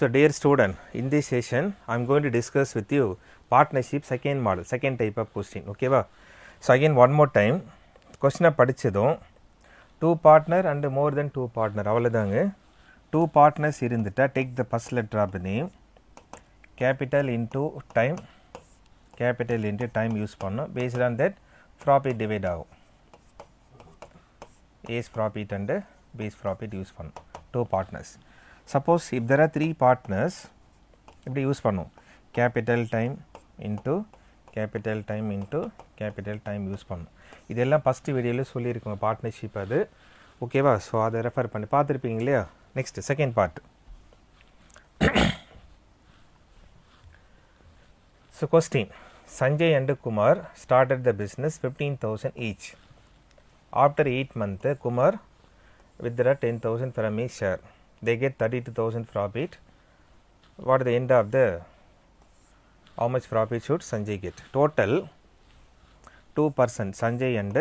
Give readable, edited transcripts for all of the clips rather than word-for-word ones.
So, dear student, in this session, I am going to discuss with you partnership second model, second type of question. Okay, va? So, again one more time, question படிச்சதும் two partner and more than two partner அவ்வளவுதாங்க. Two partners இருந்துட்டா take the first letter of the name, capital into time use பண்ணோம். Based on that, profit divide ஆகும். A's profit and B's profit use பண்ணோம். Two partners. Suppose if there are three partners, இப்படி use பண்ணும் capital time into capital time use பண்ணும். இதெல்லாம் first வீடியோவில் சொல்லியிருக்கோங்க partnership அது ஓகேவா. ஸோ அதை ரெஃபர் பண்ணி பார்த்துருப்பீங்க இல்லையா. Next second part. So question, Sanjay and Kumar started the business 15,000 each. After 8 months, Kumar withdraw 10,000 from his share. They get 32,000 profit. What is the end of the, how much profit should Sanjay get? Total 2%, Sanjay and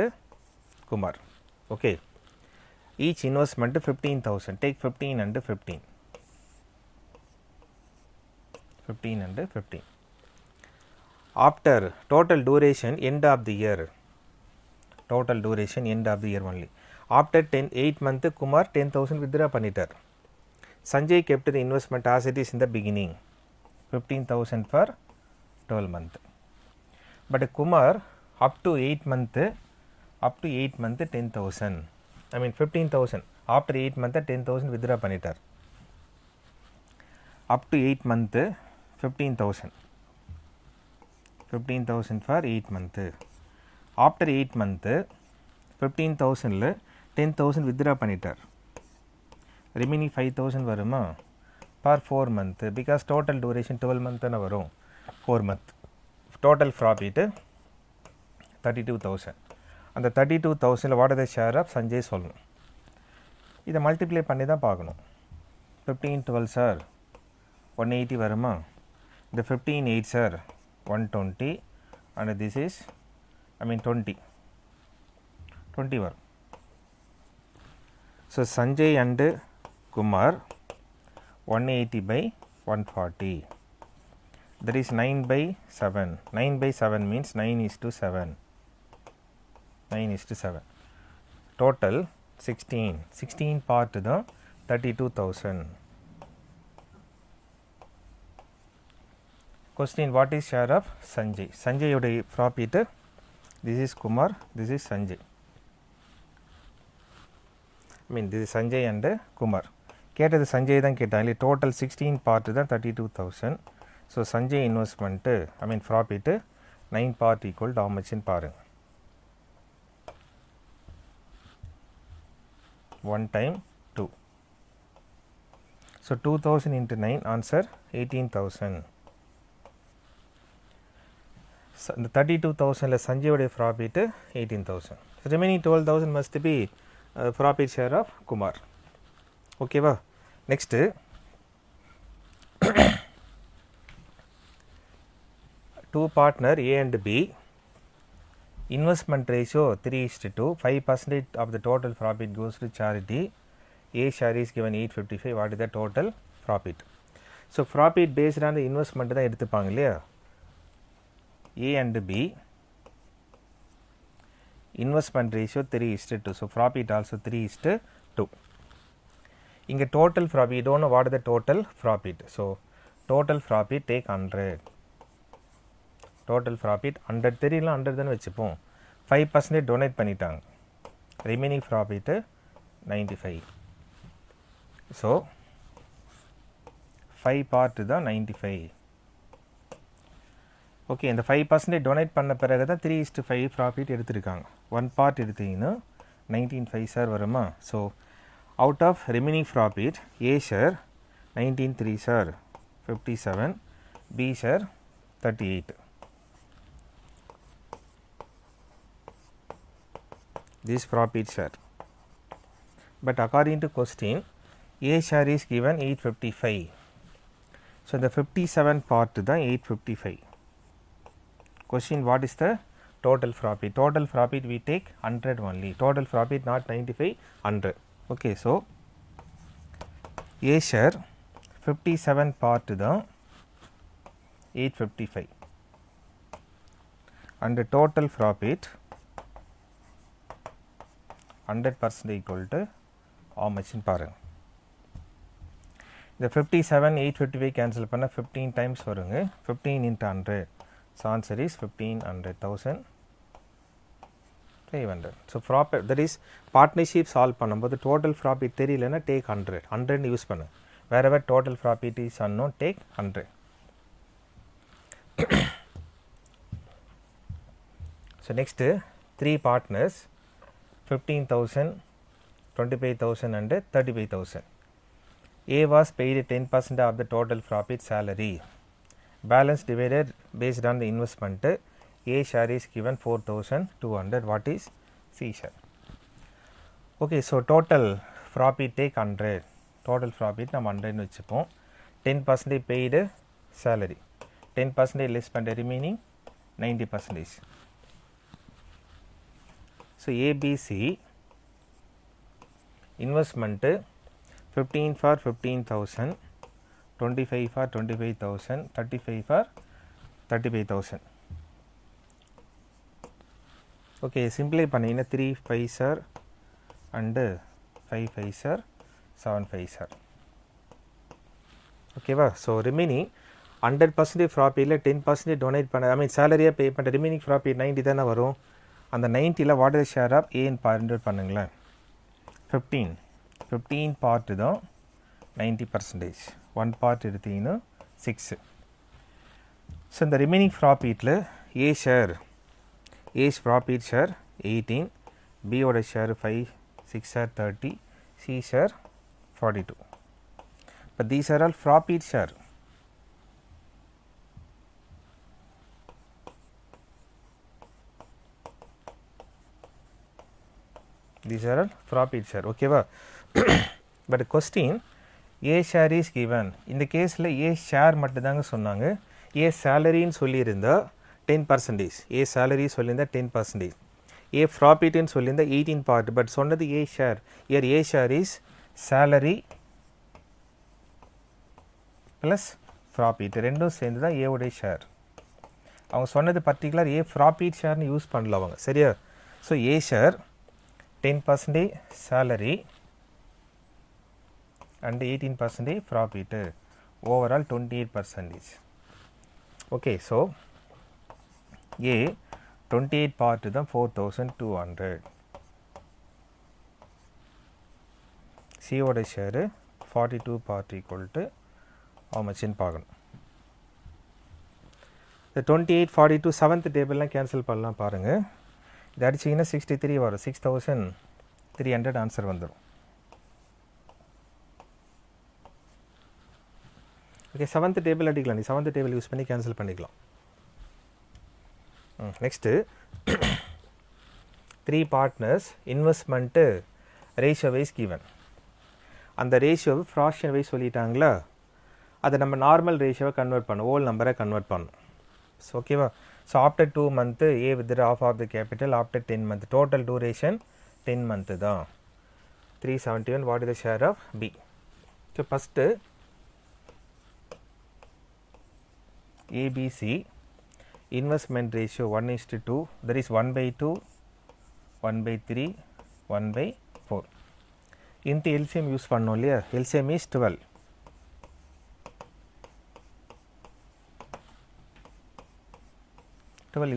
Kumar. Okay. Each investment 15,000. Take 15 and 15. 15 and 15. After total duration end of the year. Total duration end of the year only. After 8 months, Kumar 10,000 withdraw பண்ணிட்டார். Sanjay kept the investment as it is in the beginning, 15,000 for 12 months. But Kumar up to 8 months 10,000. I mean 15,000. After 8 months 10,000 withdraw பண்ணிட்டார். Up to 8 months 15,000. 15,000 for 8 months. After 8 months 15,000 10,000 withdraw பண்ணிட்டார். Remaining 5,000 வருமா per 4 months, because total duration 12 months தான வரும். 4 months total profit 32,000. அந்த 32,000 what is the share of Sanjay சொல்லணும். இதை multiply பண்ணி தான் பார்க்கணும். 15 12 சார் 180 வருமா. இந்த 15 8 சார் 120 and this is 20 வரும். So Sanjay and Kumar 180 by 140, that is 9 by 7. 9 by 7 means 9:7. 9:7. Total 16 part தான் 32,000. Question, what is share of Sanjay? Sanjay உடைய profit, this is Kumar, this is Sanjay. This is Sanjay and Kumar. கேட்டது சஞ்சய் தான் கேட்டாங்க. Total 16 part தான் 32,000. So Sanjay investment profit 9 part equal to how muchன்னு பாருங்க. 1 time 2. So 2,000 into 9 answer 18,000. இந்த 32,000ல் சஞ்சயோடைய profit 18,000. Remaining 12,000 must be profit share of Kumar. Okay va. Next two partner A and B, investment ratio 3:2, 5% of the total profit goes to charity. A share is given 855. What is the total profit? So profit based on the investment தான் எடுத்துப்பாங்க இல்லையா. A and B, investment ratio 3:2. So profit also 3:2. இங்க total profit, you don't know what is the total profit. So total profit take 100. Total profit 100 தெரியல 100 தானே வச்சுப்போம். 5% donate பண்ணிட்டாங்க. Remaining profit 95. So 5 part தான் 95. Okay, இந்த 5% டொனேட் பண்ண பிறகு தான் 3:5 ப்ராஃபிட் எடுத்திருக்காங்க. 1 பார்ட் எடுத்தீங்கன்னா 19.5 சார் வருமா. So out of remaining profit A share 19.3 சார் 57, B share 38. This profit share. But according to question, A share is given 855. So the 57 part is 855. Question, what is the total profit? Total profit we take 100 only. Total profit not 95, 100. Okay, so A share 57 part is 855 and the total profit 100% equal to how much in parang. The 57 855 cancel panna 15 times varunga, 15 into 100. So answer is 1500,000 500. So profit, that is partnership solve பண்ணும்போது total profit தெரியலனா take 100. 100 use பண்ணு. Wherever total profit is unknown, take 100. So next, 3 partners, 15,000, 25,000 and 35,000. A was paid 10% of the total profit salary. Balance divided based on the investment. A share is given 4,200. What is C share? Okay, so total profit take 100. Total profit நம்ம 100 வச்சுப்போம். 10% paid salary. 10% less பண்ண remaining 90%. So ABC investment 15 for 15,000, 25 for 25,000, 35 for 35,000. Okay, simply பண்ணீங்கன்னா 3 5 sir and 5 5 sir 7 5 sir. Okay va? So remaining 100% profit 10% donate பண்ண, I mean salary pay பண்ண remaining profit 90 தான வரும். அந்த 90 ல what is the share of A in parent பண்ணுங்களேன். 15 part தான் 90%. 1 part எடுத்தீங்கன்னா 6. So இந்த remaining profit ல A share, A's profit share 18, B ஓட share 5, 6 share 30, C share 42. But these are all profit share. These are all profit share. Okay va? But question, A share is given. In the case la A share மட்டும்தாங்க சொன்னாங்க. A salary ன்னு சொல்லியிருந்தா 10%. A salary சொல்லியிருந்தா 10%. A profit ன்னு சொல்லியிருந்தா 18 part. But சொன்னது A share. Here A share is salary plus profit. ரெண்டும் சேர்ந்து தான் A உடைய share. அவங்க சொன்னது பர்டிகுலர் A profit share ன்னு யூஸ் பண்ணல அவங்க. சரியா? So A share 10% salary and 18% profit, overall 28%. Okay, so A 28 part தான் 4,200. C ஓட share 42 part equal to how much in பார்க்கணும். The 28 42 7th table லாம் கேன்சல் பண்ணலாம் பாருங்க. இது அடிச்சிங்கன்னா 63 வரும். 6,300 ஆன்சர் வந்துடும். ஓகே, 7th டேபிள் அடிக்கலாம். நீ 7th டேபிள் யூஸ் பண்ணி கேன்சல் பண்ணிக்கலாம். Next 3 partners investment ratio wise given. அந்த ரேஷியோவை ஃப்ராக்ஷன் வைஸ் சொல்லிட்டாங்களா, அதை நம்ம நார்மல் ரேஷியோவை கன்வெர்ட் பண்ணணும், ஹோல் நம்பரை கன்வெர்ட் பண்ணணும். ஸோ ஓகேவா? So after 2 months A withdraw half of the capital, after 10 months total duration 10 months தான். 371. what is the share of B? So first ABC investment ratio 1:2, that is 1/2, 1/3, 1/4. இந்த LCM use பண்ணோம் இல்லையா? LCM is 12.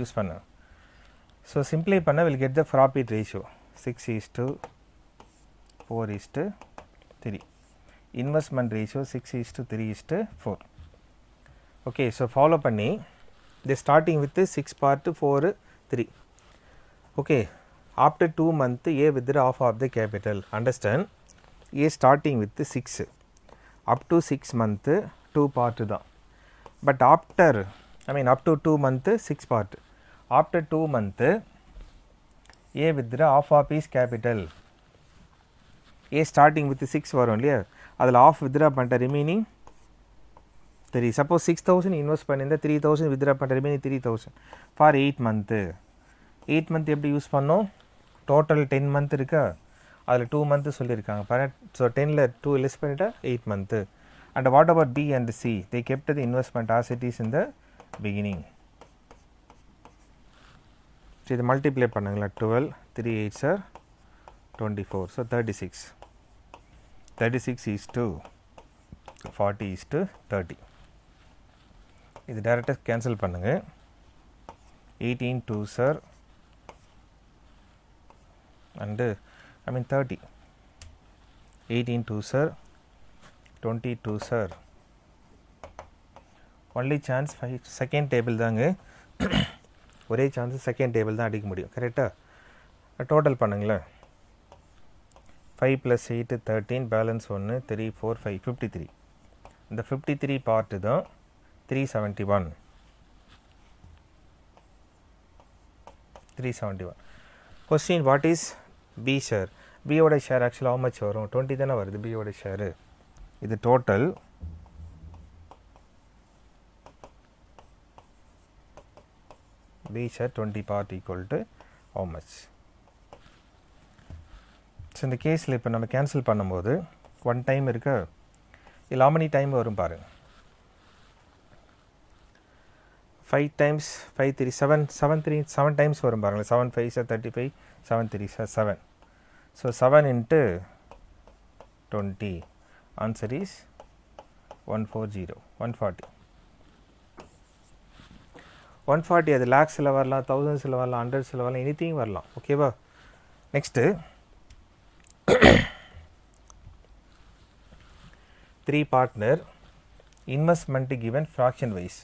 Use பண்ண. So சிம்ப்ளை பண்ண will get the profit ratio 6:4:3. investment ratio 6:3:4. okay, so follow பண்ணி they starting with 6 part 4 3. okay, after 2 months A withdraw half of the capital. understand, A starting with 6 up to 6 months 2 part தான். But after, I mean up to 2 month 6 part. After 2 month, A withdraw half of his capital. A starting with 6 வரும் இல்லையா, அதில் half withdraw பண்ணிட்ட remaining 3. Suppose 6,000 invest பண்ணியிருந்தா 3,000 withdraw பண்ணிட்ட remaining 3,000 for 8 month. 8 month எப்படி use பண்ணோம், total 10 month இருக்கா, அதில் 2 month சொல்லியிருக்காங்க பாரு. ஸோ 10ல் 2 less பண்ணிட்டா 8 month. And what about B and C? They kept the investment as it is in the beginning. So இது மல்டிப்ளை பண்ணுங்களா, 12 3 8 are 24. So 36. 36 is to 40 is to 30. இது டைரெக்டாக கேன்சல் பண்ணுங்க. 18 2s are and I mean 30. 18 2s are 22 sir. Only chance second table தாங்க, ஒரே chance second table தான் அடிக்க முடியும். கரெக்டாக டோட்டல் பண்ணுங்களேன். 5 + 8 13, பேலன்ஸ் 1 3 4 5 53. இந்த 53 பார்ட்டு தான் 371. 371. Question, what is B share? பியோட ஷேர் ஆக்சுவலாக how much வரும், 20 தானே வருது பியோட ஷேரு. இது total B share 20 part equal to how much? So இந்த கேஸில் இப்போ நம்ம கேன்சல் பண்ணும்போது 1 டைம் இருக்கு, இல்லை how many டைம் வரும் பாருங்க. 5 times 5 3 7 டைம்ஸ் வரும் பாருங்களேன். 7 5 35, 7 3 7. So 7 into 20. Answer is 140. 140 அது லேக்ஸில் வரலாம், தௌசண்ட்ஸில் வரலாம், ஹண்ட்ரட்ஸில் வரலாம், எனிதிங் வரலாம். ஓகேவா? Next 3 partner investment given fraction wise.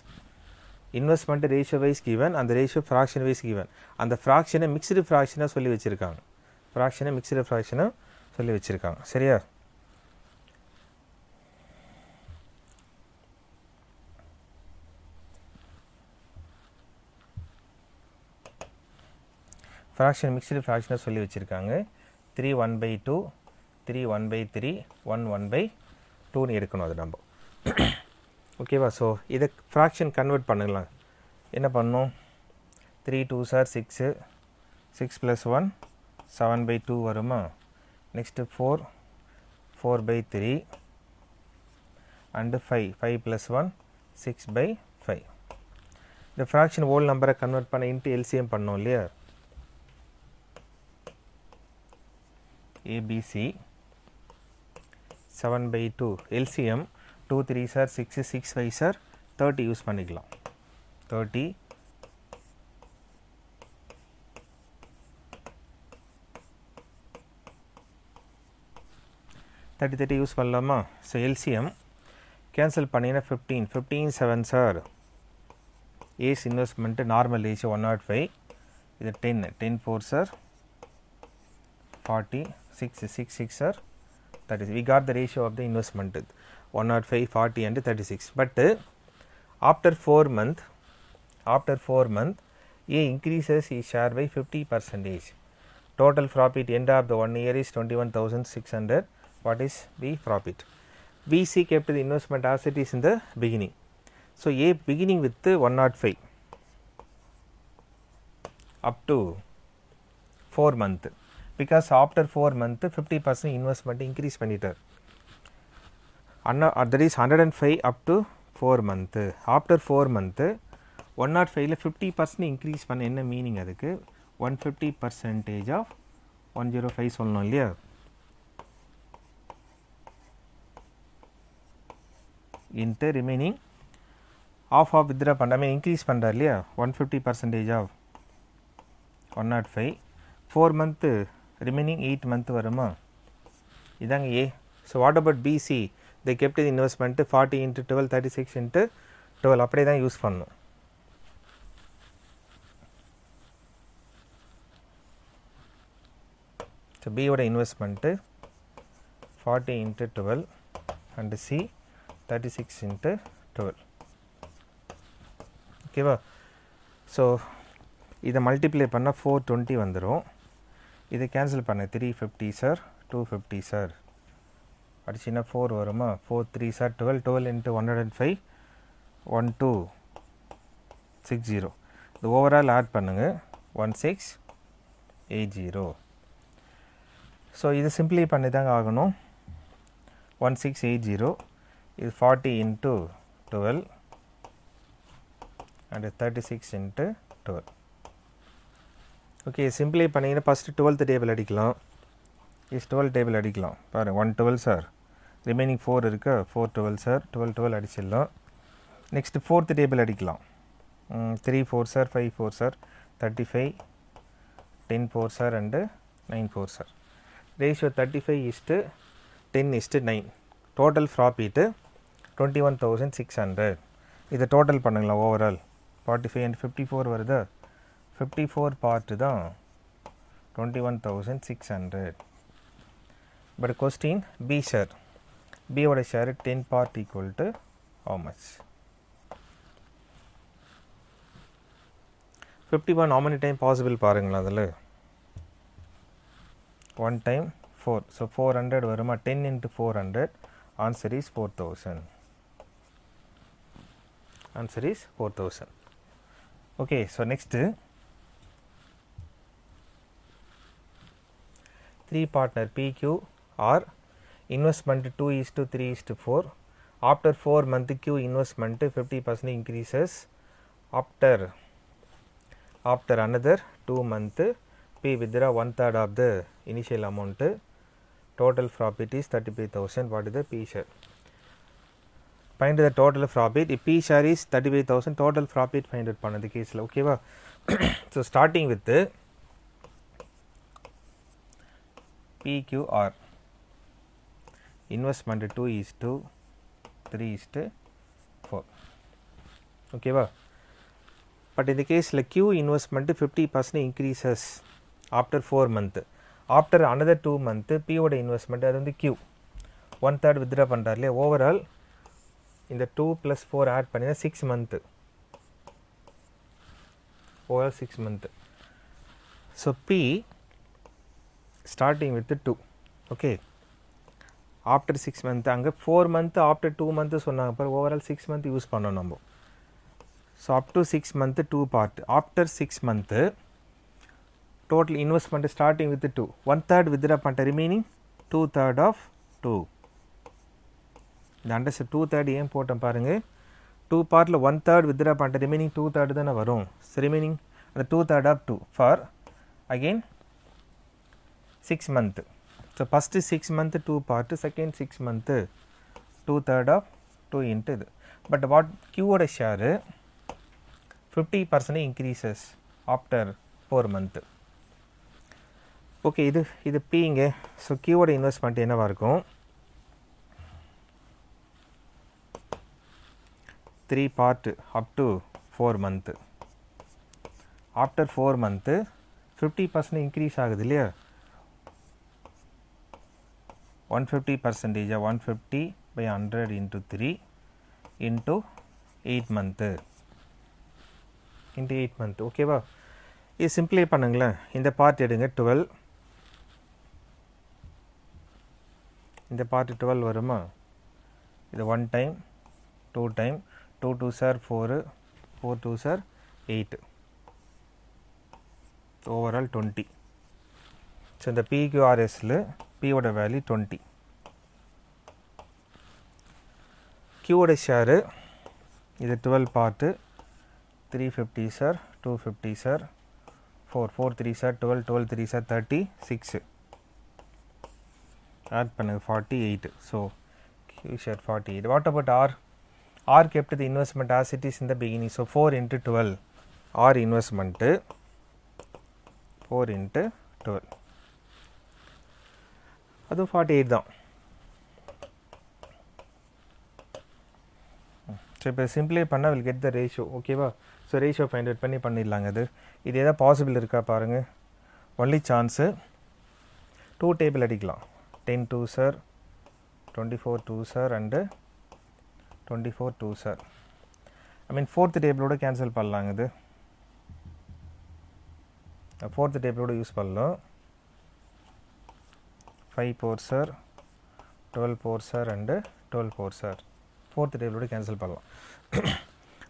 Investment ratio wise given, அந்த ரேஷியோ ஃப்ராக்ஷன் வைஸ் கிவன். அந்த ஃப்ராக்ஷனை மிக்ஸ்டு ஃப்ராக்ஷனாக சொல்லி வச்சுருக்காங்க. ஃப்ராக்ஷனை மிக்ஸ்டு ஃப்ராக்ஷனாக சொல்லி வச்சுருக்காங்க. சரியா? ஃப்ராக்ஷன் மிக்ஸ்டு ஃப்ராக்ஷனாக சொல்லி வச்சுருக்காங்க. 3 1/2, 3 1/3, 1 1/2ன்னு எடுக்கணும் அது நம்ம. ஓகேவா? ஸோ இதை ஃப்ராக்ஷன் கன்வெர்ட் பண்ணலாம். என்ன பண்ணணும், 3 2s are 6, 6 + 1 7/2 வருமா. Next 4 4/3 and 5 5 + 1 6/5. இந்த ஃப்ராக்ஷன் ஹோல் நம்பரை கன்வெர்ட் பண்ண இன்ட்டு எல்சிஎம் பண்ணோம் இல்லையா. ABC 7/2 LCM 2 3s are 6, 6 5s are 30 use பண்ணிக்கலாம். 30 30 யூஸ் பண்ணலாமா. ஸோ LCM கேன்சல் பண்ணினா 15 15 7s are as investment normal ratio 105. இது 10 10 4s are 40, 6 6 6 are 36. We got the ratio of the investment 105, 40 and 36. But after 4 month A increases his share by 50%. Total profit end of the 1 year is 21,600. What is B profit? BC kept the investment as it is in the beginning. So A beginning with 105 up to 4 month. Because after 4 month 50% investment increase பண்ணிட்டார். That is 105 up to 4 month. After 4 month 105ல 50% increase பண்ண என்ன meaning, அதுக்கு 150% of 105 சொல்லணும் இல்லையா. into remaining half of withdraw பண்ண, I mean increase பண்ணுறார் இல்லையா. 150% of 105, 4 month remaining 8 month வருமா. இதாங்க A. So what about BC? They kept the investment 40 into 12, 36 into 12. அப்படியே தான் யூஸ் பண்ணணும். So B ஓட investment 40 into 12 and C 36 into 12. ஓகேவா? ஸோ இதை மல்டிப்ளை பண்ணால் 420 வந்துடும். இதை கேன்சல் பண்ண 350 சார், 250 சார், அடிச்சுன்னா 4 வருமா? 4 3 சார் 12, 12 into 105 1260. இது ஓவரால் ஆட் பண்ணுங்கள் 1680. ஸோ இது சிம்பிளி பண்ணி தாங்க ஆகணும். 1680 இது 40 into 12 and 36 into 12. ஓகே, சிம்பிளை பண்ணிங்கன்னா ஃபஸ்ட்டு 12th டேபிள் அடிக்கலாம். இஸ் 12 டேபிள் அடிக்கலாம். பாருங்கள் 112 சார், ரிமைனிங் 4 இருக்கா, 4 12 சார், 12 12 அடிச்சிடலாம். நெக்ஸ்ட்டு 4th டேபிள் அடிக்கலாம். 3 4 sir, 5 4 sir, 35, 10 4 sir and 9 4 sir. Ratio 35:10:9. Total profit 21,600. இதை டோட்டல் பண்ணுங்களா ஓவரால் 45 and 54 வருதா? 54 பார்ட்டு தான் 21,600. பட் கொஸ்டின் பி ஷேர், பியோட share 10 part equal to how much? 51 how many time possible பாருங்களா அதில்? 1 டைம் 4, ஸோ 400 வருமா? 10 into 400, answer is 4000. Answer is 4000. Okay, so next 3 partner PQR investment 2:3:4. After 4 month Q investment 50% increases. After another 2 month P withdraw 1/3 of the initial amount. Total profit is 35,000. What is the P share? Find the total profit. If P share is 35,000, total profit find out பண்ணது கேஸில். ஓகேவா? So starting with PQR investment 2:3:4. ஓகேவா? But இந்த கேஸில் Q investment 50% increases after 4 month. After another 2 month P ஓட investment அது வந்து Q 1/3 withdraw பண்ணுறாரு இல்லையா? ஓவரால் இந்த 2 + 4 ஆட் பண்ணி 6 month. Overall 6 month. So P starting with 2. okay, after 6 month அங்கே 4 month after 2 month சொன்னாங்க பாரு. ஓவரால் 6 month யூஸ் பண்ணோம் நம்ம. So up to 6 month 2 part. After 6 month total investment starting with 2, 1/3 withdraw பண்ணிட்ட, ரிமைனிங் 2/3 ஆஃப் 2. இந்த அண்டர்ஸ்ட் 2/3 ஏன் போட்டோம் பாருங்கள். 2 பார்ட்டில் 1/3 வித்ட்ரா பண்ணிட்ட, ரிமைனிங் 2/3 தானே வரும். ரிமைனிங் அந்த 2/3 of 2 for again 6 month. So first 6 month 2 part, second 6 month 2/3 of 2 into இது. பட் வாட் Qவோட share 50% increases after 4 month. Okay, இது Pங்க. ஸோ Qவோட இன்வெஸ்ட்மெண்ட் என்னவாக இருக்கும்? 3 part up to 4 month. After 4 month 50% increase ஆகுது இல்லையா? 150%, 150/100 into 3 into 8 month. into 8 month. ஓகேவா? இது சிம்பிளை பண்ணுங்களேன். இந்த பார்ட் எடுங்க 12. இந்த பார்ட் 12 வருமா? இது 1 டைம் 2 டைம் 2 2 சார் 4, 4 2 சார் 8, ஓவரால் 20. ஸோ இந்த PQRSல் Pயோட வேல்யூ 20. Qவோட ஷேரு இது 12 பார்ட்டு 350 சார், 250 சார், 4 4 3 சார் 12, 12 3 சார் 36, ஆட் பண்ணுங்க 48. So Q share 48. What about R? R kept the investment as it is in the beginning. So 4 into 12 R investment 4 into 12, அது 48 தான். ஸோ இப்போ சிம்பிளை பண்ணால் வில் கெட் த ரேஷியோ. ஓகேவா? ஸோ ரேஷியோ ஃபைண்ட் அவுட் பண்ணி பண்ணிடலாங்க. இது எதாவது பாசிபிள் இருக்கா பாருங்கள். ஒன்லி சான்ஸு 2 டேபிள் அடிக்கலாம். 10 2 sir, 24 2 sir and 24 2 sir. I mean fourth table cancel பண்ணலாங்க இது fourth table யூஸ் பண்ணலாம் 5 4s are 12 4s are and 12 4s are fourth table cancel பண்ணலாம்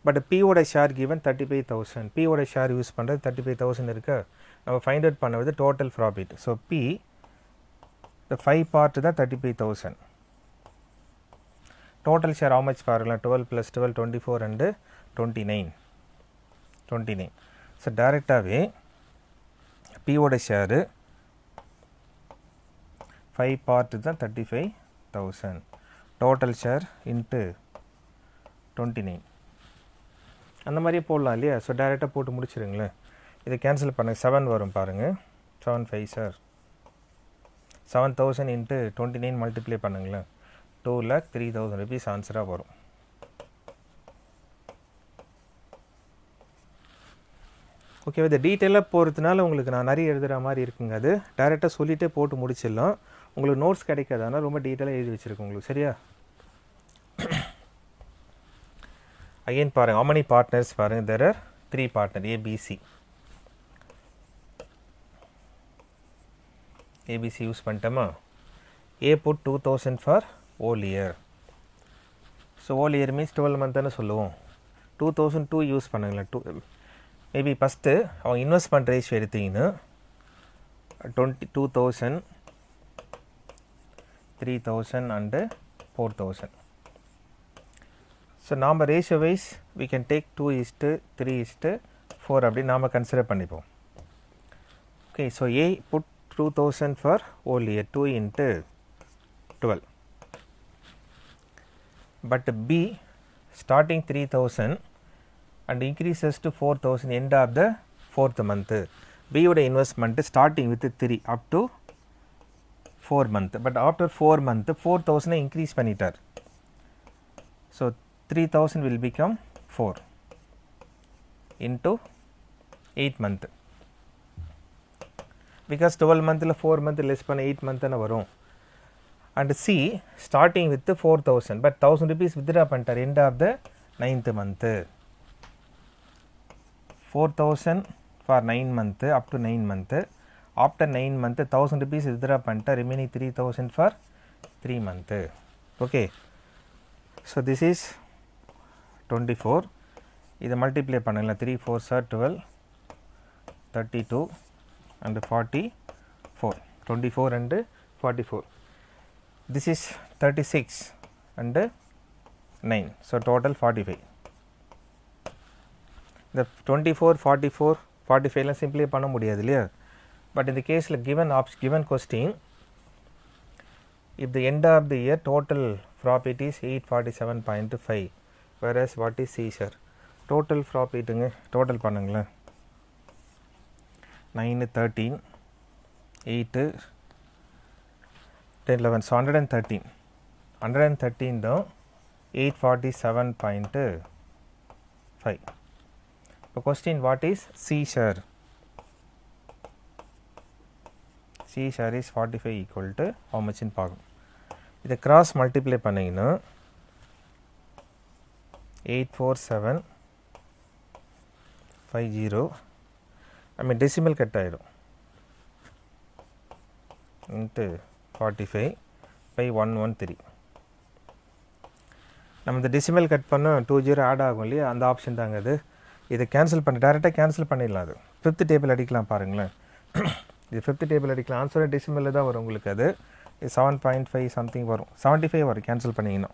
but P ஓட share given 35000 P ஓட share use பண்றது 35000 இருக்கு நம்ம find out பண்ணுவது total profit so P the 5 part தான் 35000 total share how much பாருங்க 12 plus 12 24 and 29 so directly P ஓட share 5 part தான் 35000 total share into 29 அந்த மாதிரியே போடலாம் இல்லையா ஸோ டைரெக்டாக போட்டு முடிச்சிருங்களேன் இதை கேன்சல் பண்ணுங்க 7 வரும் பாருங்கள் 7 5 சார் 7000 இன்ட்டு 29 மல்டிப்ளை பண்ணுங்களேன் 2,03,000 rupees ஆன்சராக வரும் ஓகே இது டீட்டெயிலாக போகிறதுனால உங்களுக்கு நான் நிறைய எழுதுகிற மாதிரி இருக்குங்க அது டைரெக்டாக சொல்லிகிட்டே போட்டு முடிச்சிடலாம் உங்களுக்கு நோட்ஸ் கிடைக்காது ஆனால் ரொம்ப டீட்டெயிலாக எழுதி வச்சுருக்கோம் உங்களுக்கு சரியா again பாருங்க how many partners பாருங்க there are 3 partners ABC use பண்ணிட்டோமா A put 2000 for whole year so whole year means 12 month தானே சொல்லுவோம் 2002 யூஸ் பண்ணுங்களேன் மேபி ஃபஸ்ட்டு அவங்க இன்வெஸ்ட்மெண்ட் ரேஷியோ எடுத்தீங்கன்னா 2000 3000 and 4000 so நாம் ratio wise we can take 2:3:4 அப்படி நாம் கன்சிடர் பண்ணிப்போம் okay so A put 2000 for whole year 2 into 12 but B starting 3000 and increases to 4000 end of the 4th month B would investment starting with 3 up to 4 month but after 4 month 4000 increase பண்ணிட்டார் so 3000 will become 4 into 8 month because 12 month 4 month less பண்ண 8 month வரும் and C starting with 4000 but 1000 rupees withdraw பண்ணிட்டார் end of the 9th month 4000 for 9 month up to 9 month after 9 month 1000 rupees withdraw பண்ணிட்டார் remaining 3000 for 3 month okay so this is 24 இதை multiply பண்ணுங்களேன் 3 4s are 12 32 and 44 24 and 44 this is 36 and 9 so total 45 the 24 44 45 எல்லாம் சிம்பிளை பண்ண முடியாது இல்லையா but in the case like given question if the end of the year total profit is 847.5 whereas what is C share total profit total பண்ணுங்களேன் 9 13 8 10 11 so 113 தான் 847.5 இப்போ question what is C share C share is 45 equal to how much in பார்க்கணும் இதை cross multiply பண்ணிங்கன்னா 84750 I mean decimal cut ஆயிடும் into 45 by 113 நம்ம இந்த decimal cut பண்ண 20 ஆட் ஆகும் இல்லையா அந்த ஆப்ஷன் தாங்க அது இதை கேன்சல் பண்ணி டைரெக்டாக கேன்சல் பண்ணிடலாம் அது 5th டேபிள் அடிக்கலாம் பாருங்களேன் இது 5th டேபிள் அடிக்கலாம் ஆன்சர் டெசிமலில் தான் வரும் உங்களுக்கு அது 7.5 சம்திங் வரும் 75 வரும் கேன்சல் பண்ணிங்கன்னா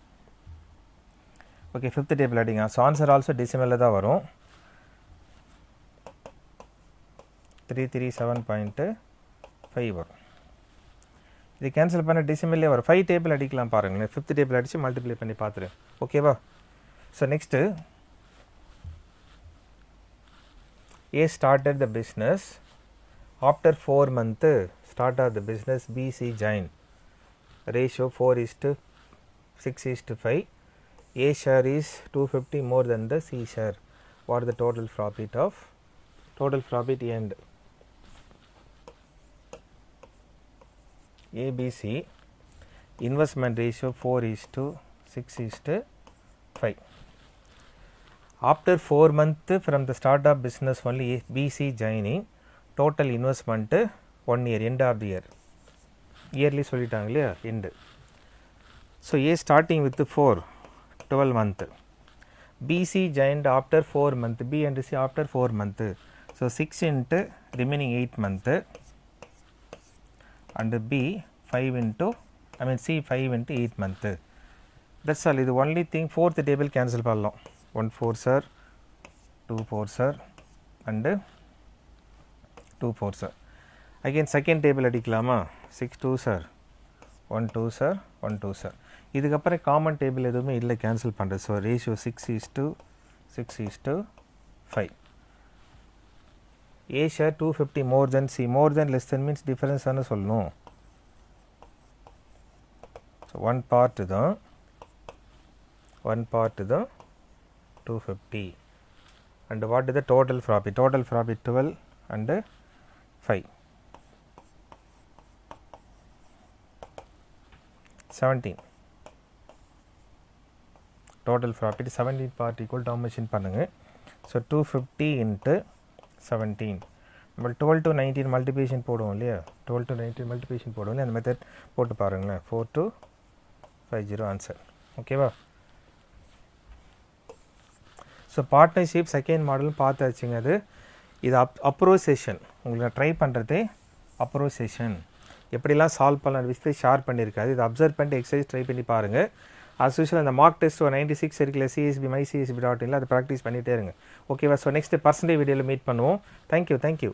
ஓகே 5th டேபிள் அடிங்க ஸோ ஆன்சர் ஆல்சோ டெசிமலில் தான் வரும் 337.5 வரும் இது கேன்சல் பண்ண டெசிமல்லே வரும் 5 டேபிள் அடிக்கலாம் பாருங்களேன் 5th டேபிள் அடித்து மல்டிப்ளை பண்ணி பார்த்துரு ஓகேவா so next A started the business after 4 month start of the business BC join ratio 4:6:5 A share is 250 more than the C share what is the total profit earned ABC investment ratio 4:6:5 After 4 months from the start of business only BC joining, total investment 1 year, end of the year. Yearly சொல்லிட்டாங்க இல்லையா end. So A starting with 4, 12 month. BC joined after 4 month, B and C after 4 month. So 6 into remaining 8 month and B 5 into, I mean C 5 into 8 month. That's all. The only thing, fourth table cancel பண்ணலாம். 1 4 sir, 2 4 sir and 2 4 sir. Again second table அடிக்கலாமா? 6 2 sir, 1 2 sir, 1 2 sir. இதுக்கப்புறம் common table எதுவுமே இல்லை cancel பண்ணுறது. So ratio 6:5. A share 250 more than C. More than less than means difference தானே சொல்லணும். So one part தான் 250 and what is the total profit? Total profit 12 and 5. 17. Total profit 17 part equal to how much in பண்ணுங்க. So 250 into 17. நம்ம 12 to 19 multiplication போடுவோம் இல்லையா? 12 to 19 multiplication போடுவோம் இல்லையா? அந்த மெத்தட் போட்டு பாருங்களேன். 4250 ஆன்சர். ஓகேவா? ஸோ பார்ட்னர்ஷிப் செகண்ட் மாடலும் பார்த்தாச்சுங்க. அது இது அப்ரோசேஷன் உங்களுக்கு நான் ட்ரை பண்ணுறதே அப்ரோசேஷன் எப்படிலாம் சால்வ் பண்ண விஷயத்தை ஷேர் பண்ணியிருக்காது. இதை அப்சர்வ் பண்ணிட்டு எக்ஸசைஸ் ட்ரை பண்ணி பாருங்கள். as usual அந்த மார்க் டெஸ்ட் ஒரு 96 இருக்குல்ல CSB mycsb.in அதை ப்ராக்டிஸ் பண்ணிகிட்டே இருங்க. ஓகேவா? ஸோ நெக்ஸ்ட் பர்சன்டேஜ் வீடியோவில் மீட் பண்ணுவோம். தேங்க்யூ.